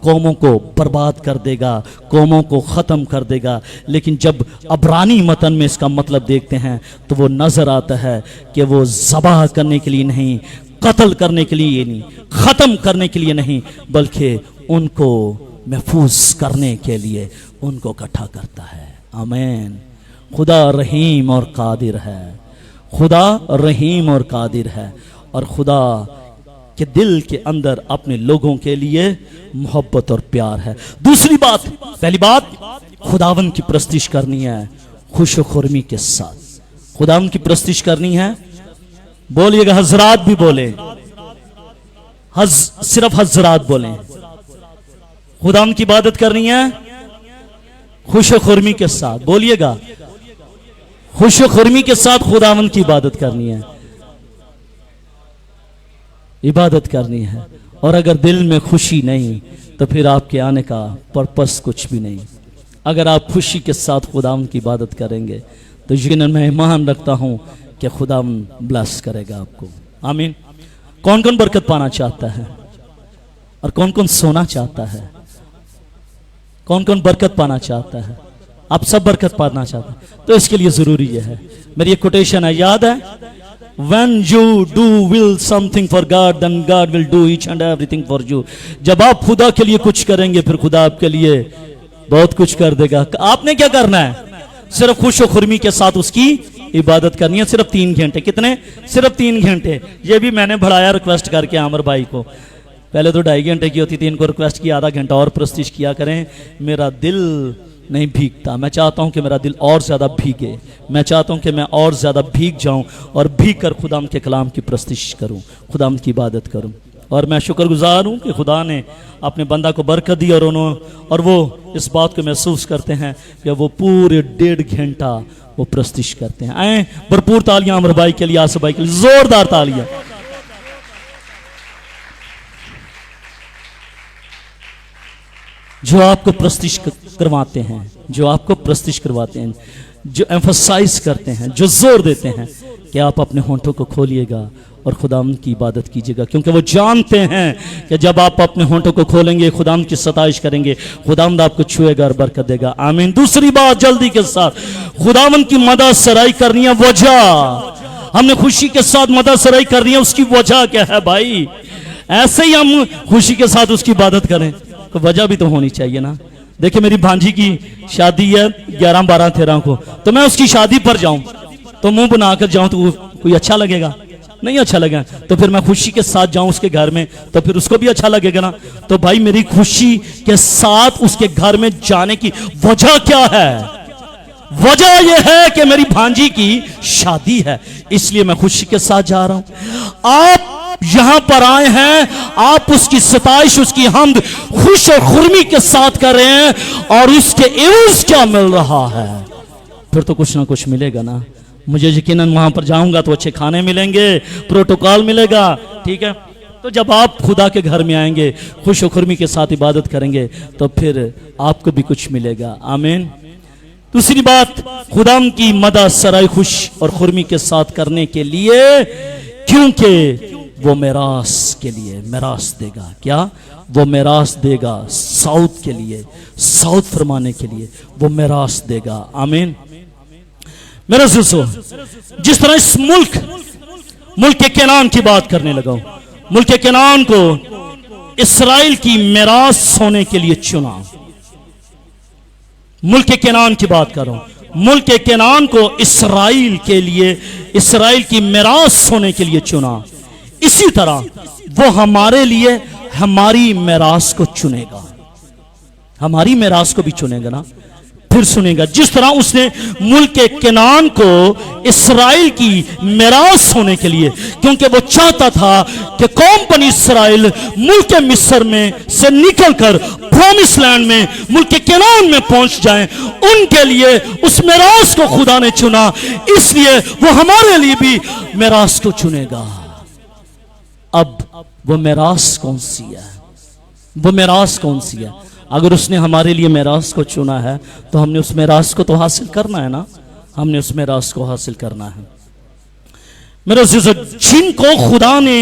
Speaker 1: कौमों को बर्बाद कर देगा, कौमों को ख़त्म कर देगा। लेकिन जब अब्रानी मतन में इसका मतलब देखते हैं तो वो नज़र आता है कि वो ज़बा करने के लिए नहीं, कत्ल करने के लिए नहीं, ख़त्म करने के लिए नहीं, बल्कि उनको महफूज करने के लिए उनको इकट्ठा करता है। आमीन। खुदा रहीम और कादिर है, खुदा रहीम और कादिर है, और खुदा के दिल के अंदर अपने लोगों के लिए मोहब्बत और प्यार है। दूसरी बात, पहली बात खुदावन की प्रस्तिश करनी है खुश खुर्मी के साथ। खुदावन की प्रस्तिश करनी है, बोलिएगा, हजरात भी बोले, सिर्फ हजरात बोले। खुदावन की इबादत करनी है खुश खुर्मी के साथ, बोलिएगा, खुश खुर्मी के साथ खुदावन की इबादत करनी है, इबादत करनी है। और अगर दिल में खुशी नहीं तो फिर आपके आने का पर्पस कुछ भी नहीं। अगर आप खुशी के साथ खुदावन की इबादत करेंगे तो यकीनन मैं ईमान रखता हूं कि खुदावन ब्लेस करेगा आपको। आमीन। कौन कौन बरकत पाना चाहता है और कौन कौन सोना चाहता है? कौन कौन बरकत पाना चाहता है? आप सब बरकत पाना चाहते हैं, तो इसके लिए जरूरी यह है, मेरी एक कोटेशन है, याद है, When you do will something for God, then God will do each and everything for you. जब आप खुदा के लिए कुछ करेंगे फिर खुदा आपके लिए बहुत कुछ कर देगा। आपने क्या करना है? सिर्फ खुश खुर्मी के साथ उसकी इबादत करनी है, सिर्फ 3 घंटे। कितने? सिर्फ 3 घंटे। ये भी मैंने बढ़ाया रिक्वेस्ट करके आमर भाई को, पहले तो 2.5 घंटे की होती थी, इनको रिक्वेस्ट किया आधा घंटा और प्रस्तिश किया करें। मेरा दिल नहीं भीगता, मैं चाहता हूं कि मेरा दिल और ज़्यादा भीगे, मैं चाहता हूं कि मैं और ज़्यादा भीग जाऊं और भीग कर खुदाम के कलाम की प्रस्तिश करूं, खुदाम की इबादत करूं। और मैं शुक्रगुजार हूं कि खुदा ने अपने बंदा को बरकत दी और वो इस बात को महसूस करते हैं कि वो पूरे 1.5 घंटा वो प्रस्तिश करते हैं। आए भरपूर तालियां अमर भाई के लिए, आसिफ भाई के लिए, जोरदार तालियां। जो आपको प्रस्तिश करवाते हैं, जो आपको प्रस्तिश करवाते हैं, जो एम्फसाइज करते हैं, जो जोर देते हैं कि आप अपने होंठों को खोलिएगा और खुदाम की इबादत कीजिएगा, क्योंकि वो जानते हैं कि जब आप अपने होंठों को खोलेंगे, खुदाम की सताइश करेंगे, खुदाम आपको छुएगा और बरकत देगा। आमीन। दूसरी बात जल्दी के साथ, खुदावन की मदद सराई करनी है। वजह, हमने खुशी के साथ मदद सराई करनी है, उसकी वजह क्या है भाई? ऐसे ही हम खुशी के साथ उसकी इबादत करें तो वजह भी तो होनी चाहिए ना। देखिए मेरी भांजी की शादी है 11, 12, 13 को, तो मैं उसकी शादी पर जाऊं तो मुंह बनाकर जाऊं तो कोई अच्छा लगेगा? नहीं अच्छा लगेगा। तो फिर मैं खुशी के साथ जाऊं उसके घर में तो फिर उसको भी अच्छा लगेगा ना। तो भाई मेरी खुशी के साथ उसके घर में जाने की वजह क्या है? वजह यह है कि मेरी भांजी की शादी है, इसलिए मैं खुशी के साथ जा रहा हूं। आप यहां पर आए हैं, आप उसकी सताइश, उसकी हमद खुश और खुर्मी के साथ कर रहे हैं, और उसके एवज क्या मिल रहा है? फिर तो कुछ ना कुछ मिलेगा ना। मुझे यकीनन वहां पर जाऊंगा तो अच्छे खाने मिलेंगे, प्रोटोकॉल मिलेगा, ठीक है। तो जब आप खुदा के घर में आएंगे, खुश और खुर्मी के साथ इबादत करेंगे, तो फिर आपको भी कुछ मिलेगा। आमीन। दूसरी बात, खुदाम की मदद सराय खुश और खुर्मी के साथ करने के लिए, क्योंकि वो मेरास के लिए मेरास देगा। क्या? वो मेरास देगा साउथ के लिए, साउथ फरमाने के लिए वो मेरास देगा। आमीन। मेरे दोस्तों, जिस तरह इस मुल्क केनान की बात करने लगा हूं, मुल्क केनान को इस्राएल की मेरास होने के लिए चुना। मुल्क केनान की बात कर रहा हूं, मुल्क केनान को इस्राएल के लिए, इस्राएल की मेरास होने के लिए चुना। इसी तरह वो हमारे लिए हमारी मेरास को चुनेगा, हमारी मेरास को भी चुनेगा ना। फिर सुनेगा, जिस तरह उसने मुल्क केनान को इस्राएल की मेरास होने के लिए, क्योंकि वो चाहता था कि कौम बनी इस्राएल मुल्क मिस्र में से निकलकर प्रॉमिस लैंड में, मुल्क केनान में पहुंच जाएं, उनके लिए उस मेरास को खुदा ने चुना, इसलिए वो हमारे लिए भी मेरास को चुनेगा। अब वो मेरास कौन सी है? वो मेरास कौन सी है? अगर उसने हमारे लिए मेरास को चुना है तो हमने उस मेरास को तो हासिल करना है ना, हमने उस मेरास को हासिल करना है। मेरे अज़ीज़ों, जिनको खुदा ने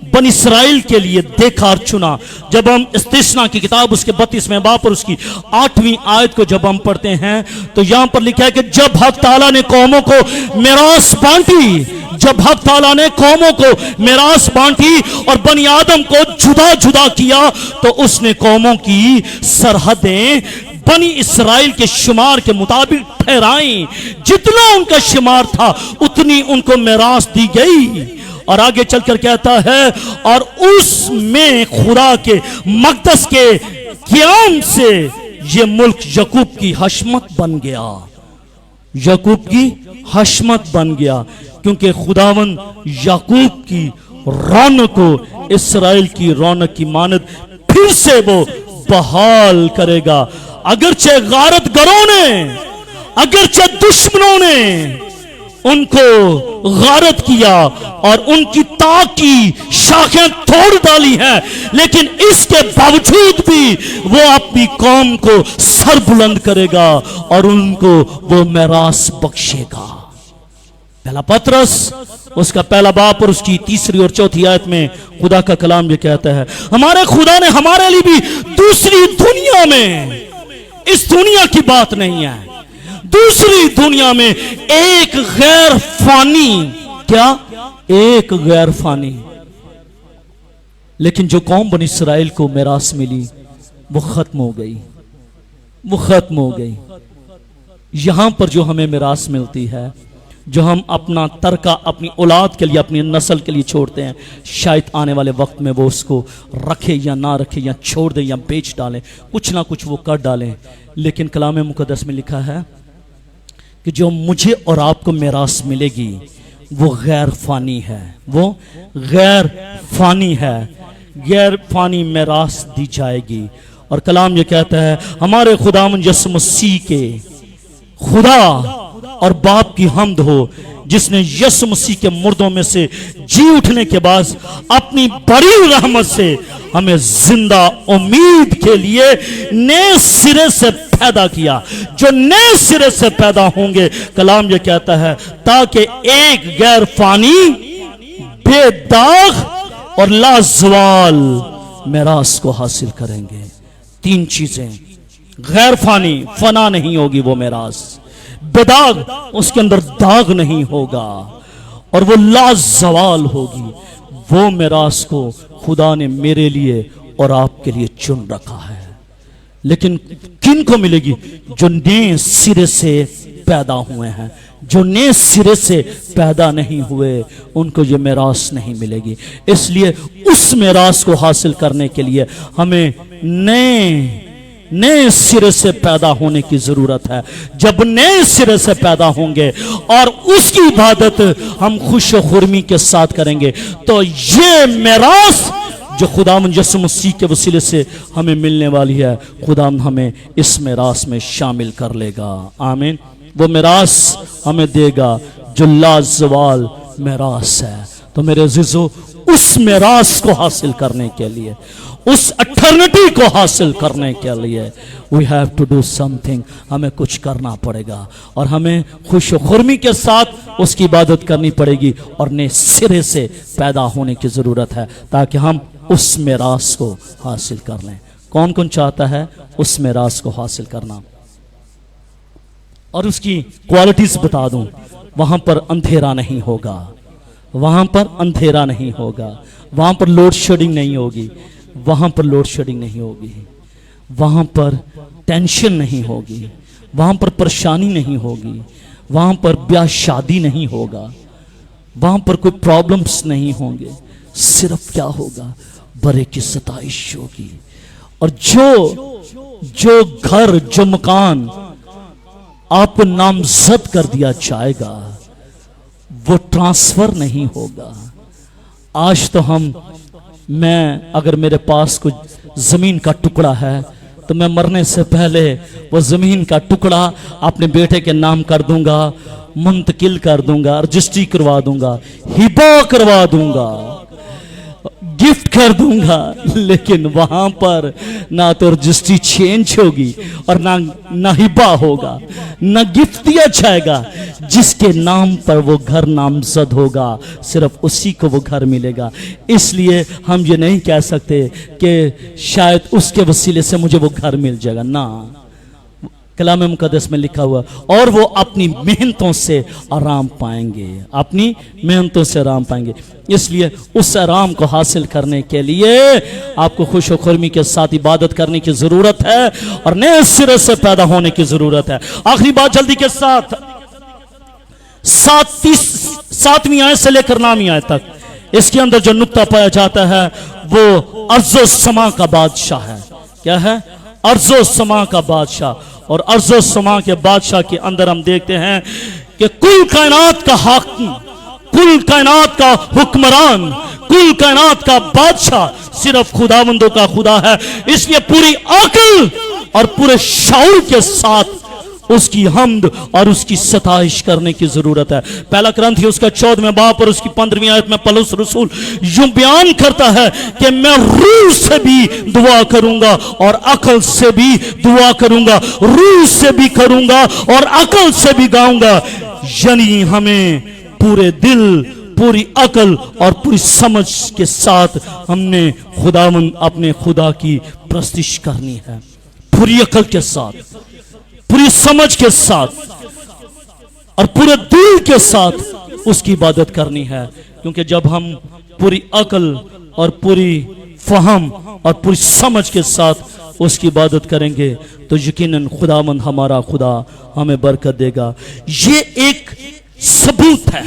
Speaker 1: बन इस्राएल के लिए देखा और चुना, जब हम इस्तिस्ना की किताब उसके 32वें बाब और उसकी 8वीं आयत को जब हम पढ़ते हैं तो यहां पर लिखा है कि जब हक ताला ने कौमों को मेरास बांटी, जब हक ताला ने कौमों को मेरास बांटी और बनी आदम को जुदा जुदा किया, तो उसने कौमों की सरहदें बनी इस्राएल के शुमार के मुताबिक ठहराई। जितना उनका शुमार था उतनी उनको मेरास दी गई। और आगे चलकर कहता है, और उसमें खुदा के मकदस के क़याम से ये मुल्क याकूब की हशमत बन गया, याकूब की हशमत बन गया, क्योंकि खुदावन याकूब की रौनक को इस्राएल की रौनक की मानद फिर से वो बहाल करेगा। अगरचे गारतगरों ने, अगरचे दुश्मनों ने उनको गारत किया और उनकी ताक की शाखें तोड़ डाली हैं, लेकिन इसके बावजूद भी वो अपनी कौम को सर बुलंद करेगा और उनको वो मेरास बख्शेगा। पहला पतरस उसका पहला बाब और उसकी 3री और 4थी आयत में खुदा का कलाम ये कहता है, हमारे खुदा ने हमारे लिए भी दूसरी दुनिया में, इस दुनिया की बात नहीं है, दूसरी दुनिया में एक गैर फानी, क्या? एक गैर फानी, लेकिन जो कौम बनी इस्राएल को मेरास मिली वो खत्म हो गई, वो खत्म हो गई। यहां पर जो हमें मेरास मिलती है, जो हम अपना तरका अपनी औलाद के लिए, अपनी नस्ल के लिए छोड़ते हैं, शायद आने वाले वक्त में वो उसको रखे या ना रखे, या छोड़ दे या बेच डालें, कुछ ना कुछ वो कर डालें। लेकिन कलाम मुकद्दस में लिखा है कि जो मुझे और आपको मेरास मिलेगी वो गैर फानी है, वो गैर फानी है, गैर फानी मेरास दी जाएगी। और कलाम ये कहता है, हमारे खुदावंद यीशु मसीह के खुदा और बाप की हम्द हो, जिसने यीशु मसीह के मुर्दों में से जी उठने के बाद अपनी बड़ी रहमत से हमें जिंदा उम्मीद के लिए नए सिरे से पैदा किया। जो नए सिरे से पैदा होंगे, कलाम ये कहता है, ताकि एक गैर फानी, बेदाग और लाजवाल मेरास को हासिल करेंगे। तीन चीजें, गैर फानी, फना नहीं होगी वो मेरास, बेदाग, उसके अंदर दाग नहीं होगा, और वो लाजवाल होगी। वो मेरास को खुदा ने मेरे लिए और आपके लिए चुन रखा है। लेकिन किन को मिलेगी? जो नए सिरे से पैदा हुए हैं। जो नए सिरे से पैदा नहीं हुए, उनको ये मेरास नहीं मिलेगी। इसलिए उस मेरास को हासिल करने के लिए हमें नए सिरे से पैदा होने की जरूरत है। जब नए सिरे से पैदा होंगे और उसकी इबादत हम खुश खुर्मी के साथ करेंगे, तो ये मेरास जो खुदावंद यीशु मसीह के वसीले से हमें मिलने वाली है, खुदावंद हमें इस मेरास में शामिल कर लेगा। आमीन। वो मेरास हमें देगा जो लाजवाल मेरास है। तो मेरे अजीजों, उस मेरास को हासिल करने के लिए, उस एटर्निटी को हासिल करने के लिए we have to do something. हमें कुछ करना पड़ेगा और हमें खुश खुर्मी के साथ उसकी इबादत करनी पड़ेगी और नए सिरे से पैदा होने की जरूरत है, ताकि हम उस मेरास को हासिल कर लें। कौन कौन चाहता है उस मेरास को हासिल करना? और उसकी क्वालिटीज बता दूं। वहां पर अंधेरा नहीं होगा, वहां पर अंधेरा नहीं होगा, वहां पर लोड शेडिंग नहीं होगी, वहां पर लोड शेडिंग नहीं होगी, वहां पर टेंशन नहीं होगी, वहां पर परेशानी नहीं होगी, वहां पर ब्याह शादी नहीं होगा, वहां पर कोई प्रॉब्लम्स नहीं होंगे। सिर्फ क्या होगा? बड़े की सताइश होगी। और जो घर, जो मकान आप नामजद कर दिया जाएगा, वो ट्रांसफर नहीं होगा। आज तो मैं अगर मेरे पास कुछ जमीन का टुकड़ा है, तो मैं मरने से पहले वो जमीन का टुकड़ा अपने बेटे के नाम कर दूंगा, मुंतकिल कर दूंगा, रजिस्ट्री करवा दूंगा, हिबा करवा दूंगा, गिफ्ट कर दूंगा। लेकिन वहां पर ना तो रजिस्ट्री चेंज होगी और ना हिबा होगा, ना गिफ्ट दिया जाएगा। जिसके नाम पर वो घर नामजद होगा, सिर्फ उसी को वो घर मिलेगा। इसलिए हम ये नहीं कह सकते कि शायद उसके वसीले से मुझे वो घर मिल जाएगा। ना, कलाम मुकद्दस में लिखा हुआ, और वो अपनी मेहनतों से आराम पाएंगे, अपनी मेहनतों से आराम पाएंगे। इसलिए उस आराम को हासिल करने के लिए आपको खुश खुर्मी के साथ इबादत करने की जरूरत है और नए सिरे से पैदा होने की जरूरत है। आखिरी बात जल्दी के साथ, 7वीं आयत से लेकर 9वीं आयत तक, इसके अंदर जो नुक्ता पाया जाता है वो अर्ज़ो समा का बादशाह है। क्या है? अर्ज़ो समा का बादशाह। और अर्ज़ो समा के बादशाह के अंदर हम देखते हैं कि कुल कायनात का हाकिम, कुल कायनात का हुक्मरान, कुल कायनात का बादशाह सिर्फ खुदावंदों का खुदा है। इसलिए पूरी अक्ल और पूरे शऊर के साथ उसकी हम्द और उसकी सताइश करने की जरूरत है। पहला ग्रंथ उसका 14वें बाब और उसकी 15वीं आयत में पौलुस रसूल यूं बयान करता है कि मैं रूह से भी दुआ करूंगा और अकल से भी दुआ करूंगा, रूह से भी करूंगा और अकल से भी गाऊंगा। यानी हमें पूरे दिल, पूरी अकल और पूरी समझ के साथ हमने खुदावंद अपने खुदा की प्रस्तिश करनी है, पूरी अकल के साथ, पूरी समझ के साथ और पूरे दिल के साथ उसकी इबादत करनी है। क्योंकि जब हम पूरी अकल और पूरी फहम और पूरी समझ के साथ उसकी इबादत करेंगे तो यकीनन खुदावंद हमारा खुदा हमें बरकत देगा। ये एक सबूत है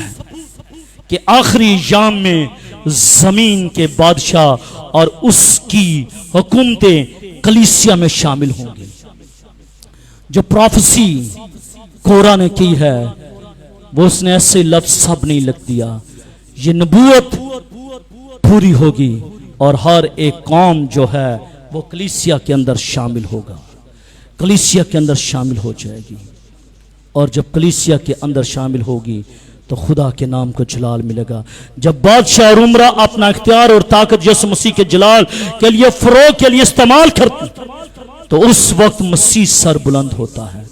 Speaker 1: कि आखिरी याम में जमीन के बादशाह और उसकी हुकूमतें कलीसिया में शामिल होंगी। जो प्रोफेसी कोरा ने की है वो उसने ऐसे लफ्ज सब नहीं लिख दिया। ये नबूवत पूरी होगी और हर एक कौम जो है वो कलीसिया के अंदर शामिल होगा, कलीसिया के अंदर शामिल हो जाएगी। और जब कलीसिया के अंदर शामिल होगी तो खुदा के नाम को जलाल मिलेगा। जब बादशाह और उमरा अपना इख्तियार और ताकत यीशु मसीह के जलाल के लिए फरोग के लिए इस्तेमाल करते, तो उस वक्त मसीह सर बुलंद होता है,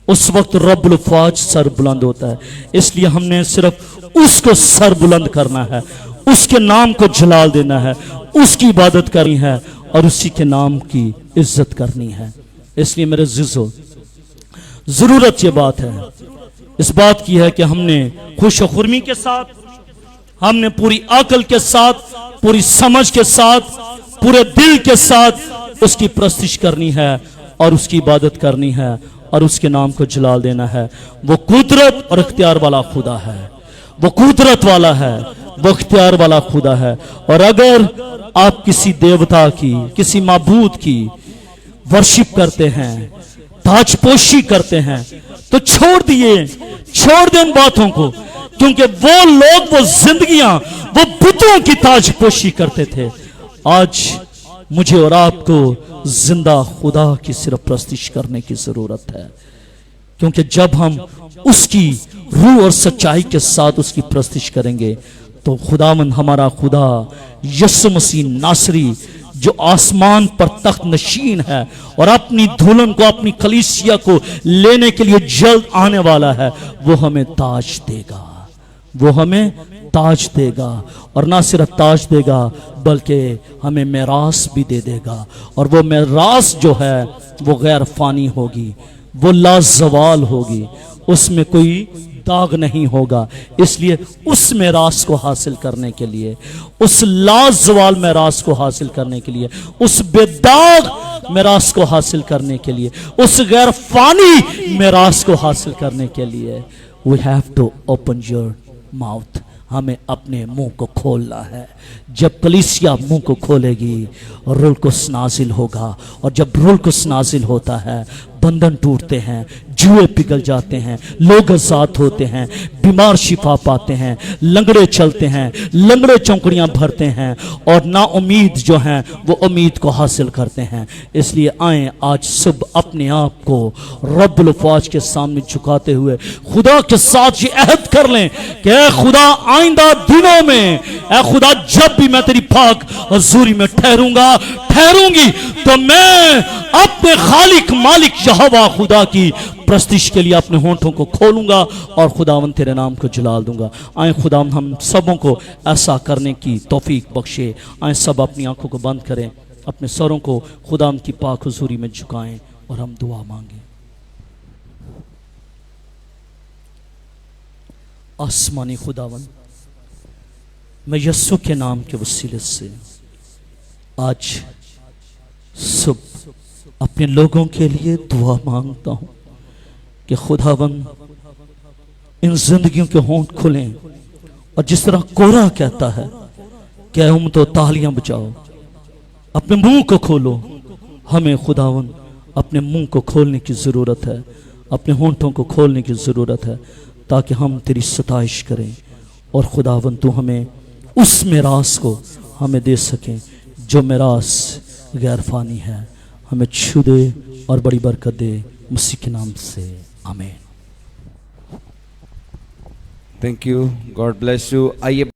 Speaker 1: उस वक्त रब्बुल फ़ौज सर बुलंद होता है। इसलिए हमने सिर्फ उसको सर बुलंद करना है, उसके नाम को जलाल देना है, उसकी इबादत करनी है और उसी के नाम की इज्जत करनी है। इसलिए मेरे जिज़ो, जरूरत ये बात है, इस बात की है कि हमने खुश खुर्मी के साथ, हमने पूरी अकल के साथ, पूरी समझ के साथ, पूरे दिल के साथ उसकी प्रस्तिश करनी है और उसकी इबादत करनी है और उसके नाम को जलाल देना है। वो कुदरत और इख्तियार वाला खुदा है, वो कुदरत वाला है, वो इख्तियार वाला खुदा है। और अगर आप किसी देवता की, किसी माबूद की वर्शिप करते हैं, ताजपोशी करते हैं, तो छोड़ दें इन बातों को, क्योंकि वो लोग, वो जिंदगियां, वो बुतों की ताजपोशी करते थे। आज मुझे और आपको जिंदा खुदा की सिर्फ प्रस्तिश करने की जरूरत है, क्योंकि जब हम उसकी रूह और सच्चाई के साथ उसकी प्रस्तिश करेंगे तो खुदावंद हमारा खुदा यीशु मसीह नासरी, जो आसमान पर तख्त नशीन है और अपनी दुल्हन को, अपनी कलीसिया को लेने के लिए जल्द आने वाला है, वो हमें ताज देगा, वो हमें ताज देगा। और ना सिर्फ ताज देगा बल्कि हमें मेरास भी दे देगा। और वो मेरास जो है वो गैर फानी होगी, वो लाजवाल होगी, उसमें कोई दाग नहीं होगा। इसलिए उस मेरास को हासिल करने के लिए, उस लाजवाल मेरास को हासिल करने के लिए, उस बेदाग मेरास को हासिल करने के लिए, उस गैर फानी मेरास को हासिल करने के लिए we have to open your mouth, हमें अपने मुंह को खोलना है। जब कलीसिया मुंह को खोलेगी रूह कुद्स नाजिल होगा, और जब रूह कुद्स नाजिल होता है बंधन टूटते हैं, जुए पिघल जाते हैं, लोग आजाद होते हैं, बीमार शिफा पाते हैं, लंगड़े चलते हैं, लंगड़े चौकड़ियां भरते हैं, और ना उम्मीद जो हैं वो उम्मीद को हासिल करते हैं। इसलिए आए आज सब अपने आप को रब्बुल फ़ौज के सामने झुकाते हुए खुदा के साथ ये अहद कर लें कि ऐ खुदा आइंदा दिनों में, ऐ खुदा जब भी मैं तेरी पाक हजूरी में ठहरूंगी तो मैं अपने खालिक मालिक यहोवा खुदा की प्रस्तिश के लिए अपने होंठों को खोलूंगा और खुदावन तेरे नाम को जलाल दूंगा। आए खुदावन हम सबों को ऐसा करने की तौफीक बख्शे। आए सब अपनी आंखों को बंद करें, अपने सरों को खुदावन की पाक हुजूरी में झुकाएं और हम दुआ मांगें। आसमानी खुदावन, मैं यस्सु के नाम के वसीले से आज सब अपने लोगों के लिए दुआ मांगता हूं कि खुदावन इन जिंदगियों के होंठ खुलें, और जिस तरह कोरा कहता है कि हम तो तालियां बजाओ, अपने मुंह को खोलो। हमें खुदावन अपने मुंह को खोलने की जरूरत है, अपने होंठों को खोलने की जरूरत है, ताकि हम तेरी सताइश करें। और खुदावन तू हमें उस मेरास को हमें दे सके जो मेरास गैर फानी है। हमें छू दे और बड़ी बरकत दे, मसीह के नाम से आमीन।
Speaker 2: Thank you, God bless you. आइए